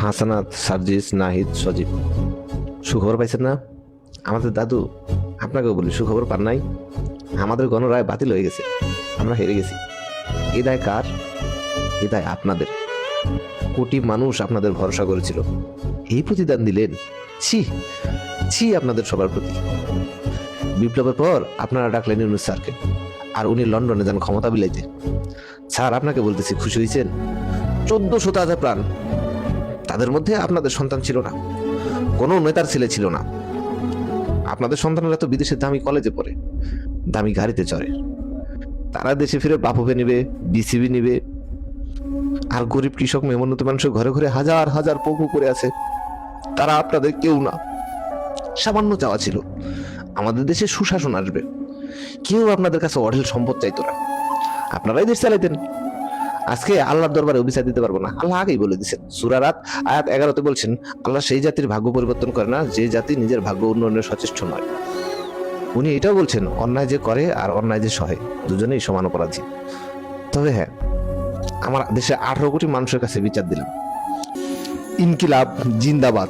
হাসানাত, সার্জিস, নাহিদ, সজীব, সুখবর পাইছেন না? আমাদের দাদু, আপনাকেও বলি, সুখবর পান নাই? আমাদের গণরায় বাতিল হয়ে গেছে, আমরা হেরে গেছি। এই দায় কার? এই দায় আপনাদের। কোটি মানুষ আপনাদের ভরসা করেছিল, এই প্রতিদান দিলেন। ছি ছি আপনাদের সবার প্রতি। বিপ্লবের পর আপনারা ডাকলেন ইউনূস স্যারকে, আর উনি লন্ডনে যান ক্ষমতা বিলাইতে। স্যার, আপনাকে বলতেছি, খুশি হয়েছেন? 1400 তাজা প্রাণ, তাদের মধ্যে আপনাদের সন্তান ছিল না, কোনো নেতার ছেলে ছিল না। আপনাদের সন্তানরা তো বিদেশে দামি কলেজে পড়ে, দামি গাড়িতে চড়ে, তারা দেশে ফিরে বাফুফে নিবে, বিসিবি নিবে, আর গরিব কৃষক মেহনত মানুষের ঘরে ঘরে হাজার হাজার পঙ্গু করে আছে। তারা আপনাদের কেউ না। সামান্য চাওয়া ছিল আমাদের দেশে সুশাসন আসবে। কেউ আপনাদের কাছে অঢেল সম্পদ চাইতো না, আপনারাই দেশ চালাইতেন। আজকে আল্লাহর দরবারে অভিশাপ দিতে পারবো না, আল্লাহ আগেই বলে দিচ্ছেন। সূরা রাত আয়াত 11-তে বলছেন, আল্লাহ সেই জাতির ভাগ্য পরিবর্তন করে না যে জাতি নিজের ভাগ্য উন্নয়নের সচেষ্ট নয়। উনি এটাও বলছেন, অন্যায় যে করে আর অন্যায় যে সহে, দুজনেই সমান অপরাধী। তবে হ্যাঁ, আমার দেশে 18 কোটি মানুষের কাছে বিচার দিলাম, ইনকিলাব জিন্দাবাদ।